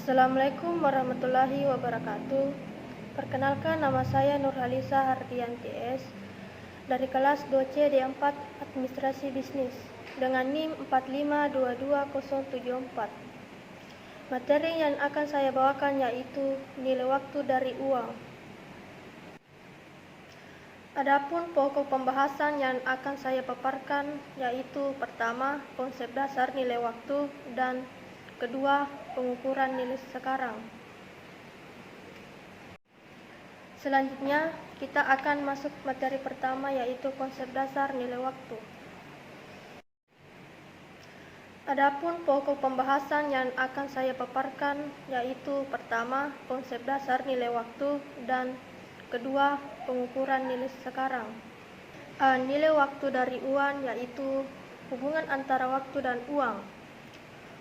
Assalamualaikum warahmatullahi wabarakatuh. Perkenalkan, nama saya Nurhalisa Hardianti S. dari kelas 2C D4 Administrasi Bisnis dengan NIM 4522074. Materi yang akan saya bawakan yaitu nilai waktu dari uang. Adapun pokok pembahasan yang akan saya paparkan yaitu pertama, konsep dasar nilai waktu, dan kedua, pengukuran nilai sekarang. Selanjutnya, kita akan masuk materi pertama yaitu konsep dasar nilai waktu. Adapun pokok pembahasan yang akan saya paparkan yaitu pertama, konsep dasar nilai waktu, dan kedua, pengukuran nilai sekarang. Nilai waktu dari uang yaitu hubungan antara waktu dan uang.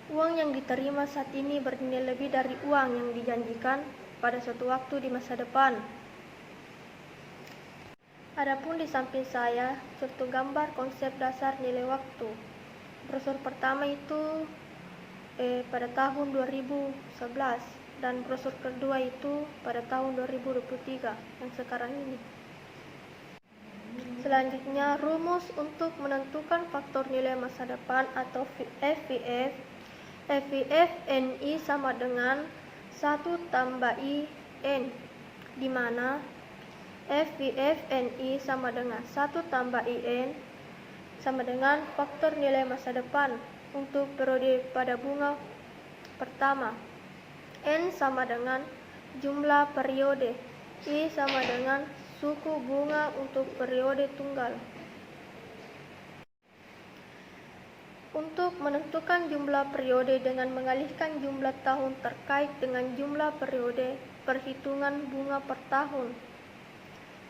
Uang yang diterima saat ini bernilai lebih dari uang yang dijanjikan pada suatu waktu di masa depan. Adapun di samping saya, contoh gambar konsep dasar nilai waktu. Brosur pertama itu pada tahun 2011 dan brosur kedua itu pada tahun 2023 yang sekarang ini. Selanjutnya, rumus untuk menentukan faktor nilai masa depan atau FVF. FVF NI sama dengan 1 tambah IN, di mana FVF NI sama dengan 1 tambah IN sama dengan faktor nilai masa depan untuk periode pada bunga pertama. N sama dengan jumlah periode, I sama dengan suku bunga untuk periode tunggal. Untuk menentukan jumlah periode dengan mengalihkan jumlah tahun terkait dengan jumlah periode perhitungan bunga per tahun.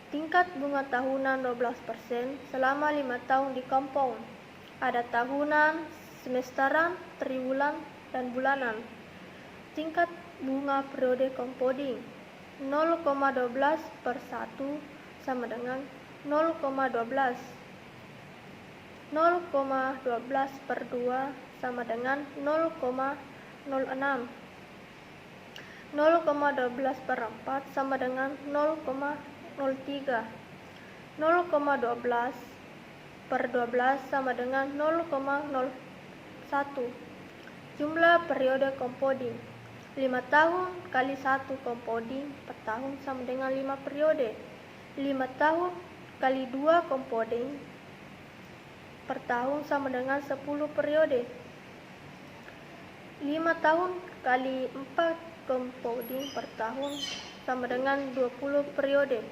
Tingkat bunga tahunan 12% selama 5 tahun di compound. Ada tahunan, semesteran, triwulan, dan bulanan. Tingkat bunga periode compounding 0,12 per 1 sama dengan 0,12. 0,12 per 2 sama dengan 0,06. 0,12 per 4 sama dengan 0,03. 0,12 per 12 sama dengan 0,01. Jumlah periode compounding 5 tahun kali 1 compounding per tahun sama dengan 5 periode. 5 tahun kali 2 compounding per tahun sama dengan 10 periode. 5 tahun kali 4 compounding per tahun sama dengan 20 periode.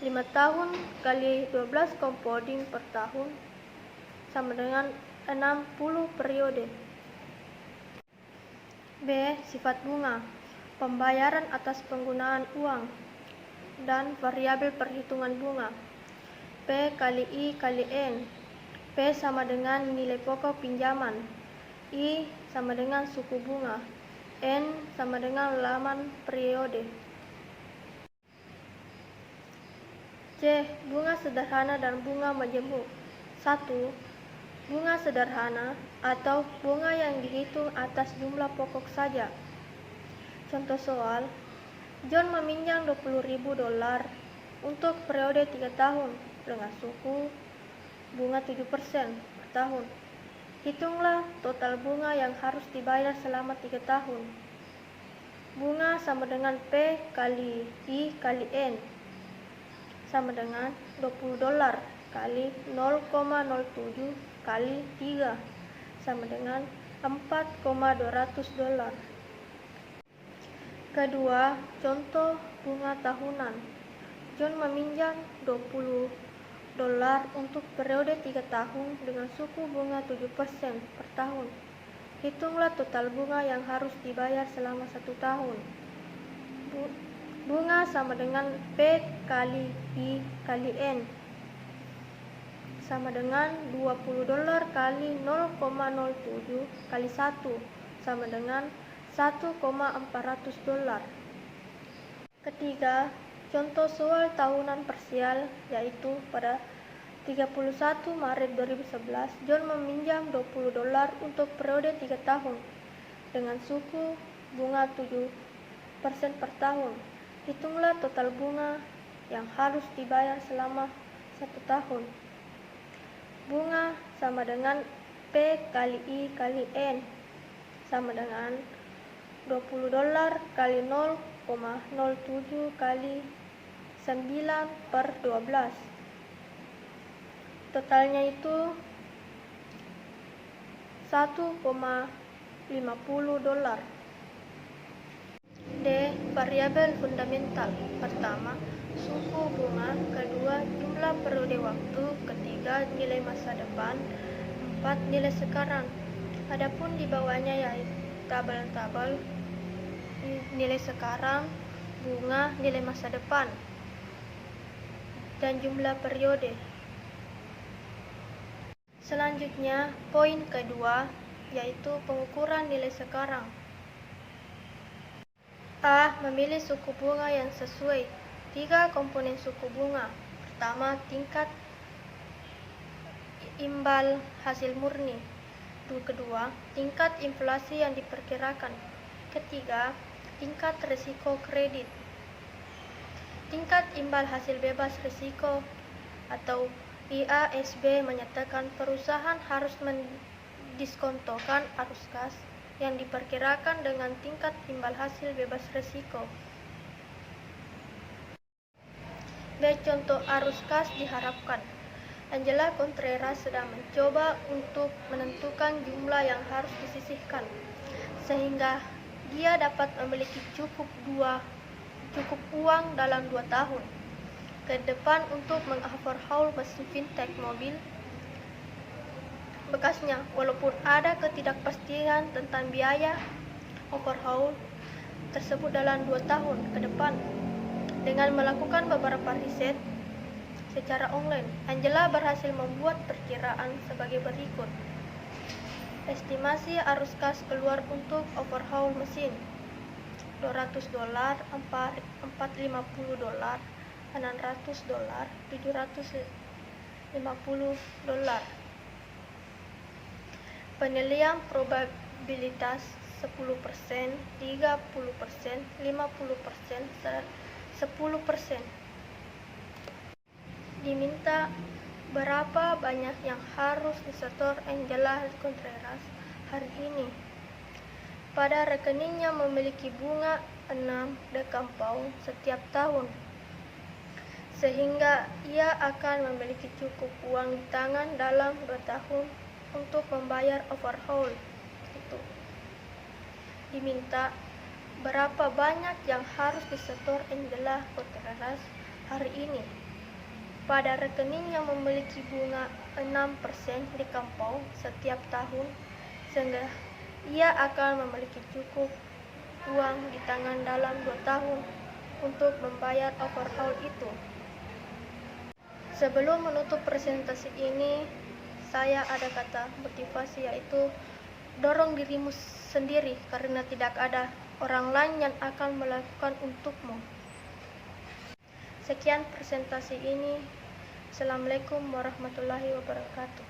5 tahun kali 12 compounding per tahun sama dengan 60 periode. B. Sifat bunga, pembayaran atas penggunaan uang, dan variabel perhitungan bunga. P kali I kali N. P sama dengan nilai pokok pinjaman, I sama dengan suku bunga, N sama dengan laman periode. C. Bunga sederhana dan bunga majemuk. 1. Bunga sederhana atau bunga yang dihitung atas jumlah pokok saja. Contoh soal, John meminjam $20.000 untuk periode 3 tahun dengan suku bunga 7% per tahun. Hitunglah total bunga yang harus dibayar selama 3 tahun. Bunga sama dengan P kali I kali N sama dengan $20 kali 0,07 kali 3 sama dengan $4,200. Kedua, contoh bunga tahunan. John meminjam $20 untuk periode 3 tahun dengan suku bunga 7% per tahun. Hitunglah total bunga yang harus dibayar selama 1 tahun. Bunga sama dengan P kali I kali N sama dengan $20 kali 0,07 kali 1 sama dengan $1,400. Ketiga, contoh soal tahunan parsial yaitu pada 31 Maret 2011, John meminjam $20 untuk periode 3 tahun dengan suku bunga 7% per tahun. Hitunglah total bunga yang harus dibayar selama 1 tahun. Bunga sama dengan P kali I kali N sama dengan $20 kali 0,07 kali 9 per 12. Totalnya itu $1,50. D. Variabel fundamental. Pertama, suku bunga. Kedua, jumlah periode waktu. Ketiga, nilai masa depan. 4, nilai sekarang. Adapun di bawahnya yaitu tabel-tabel nilai sekarang, bunga, nilai masa depan, dan jumlah periode. Selanjutnya, poin kedua yaitu pengukuran nilai sekarang. A. Memilih suku bunga yang sesuai. 3 komponen suku bunga. Pertama, tingkat imbal hasil murni. Kedua, tingkat inflasi yang diperkirakan. Ketiga, tingkat risiko kredit. Tingkat imbal hasil bebas risiko atau IASB menyatakan perusahaan harus mendiskontokan arus kas yang diperkirakan dengan tingkat imbal hasil bebas risiko. B. Contoh arus kas diharapkan. Angela Contreras sedang mencoba untuk menentukan jumlah yang harus disisihkan, sehingga dia dapat memiliki cukup uang dalam 2 tahun ke depan untuk mengoverhaul mesin vintage mobil bekasnya. Walaupun ada ketidakpastian tentang biaya overhaul tersebut dalam 2 tahun ke depan, dengan melakukan beberapa riset secara online, Angela berhasil membuat perkiraan sebagai berikut. Estimasi arus kas keluar untuk overhaul mesin $200, $450, $600, $750. Penilaian probabilitas 10%, 30%, 50%, 10%. Diminta berapa banyak yang harus disetor Angela Contreras hari ini. Pada rekeningnya memiliki bunga 6 dekam-pound setiap tahun, sehingga ia akan memiliki cukup uang di tangan dalam 2 tahun untuk membayar overhaul itu. Diminta berapa banyak yang harus disetor Angela Contreras hari ini. Pada rekening yang memiliki bunga 6% dekam-pound setiap tahun, sehingga ia akan memiliki cukup uang di tangan dalam 2 tahun untuk membayar overhaul itu. Sebelum menutup presentasi ini, saya ada kata motivasi, yaitu dorong dirimu sendiri karena tidak ada orang lain yang akan melakukan untukmu. Sekian presentasi ini. Assalamualaikum warahmatullahi wabarakatuh.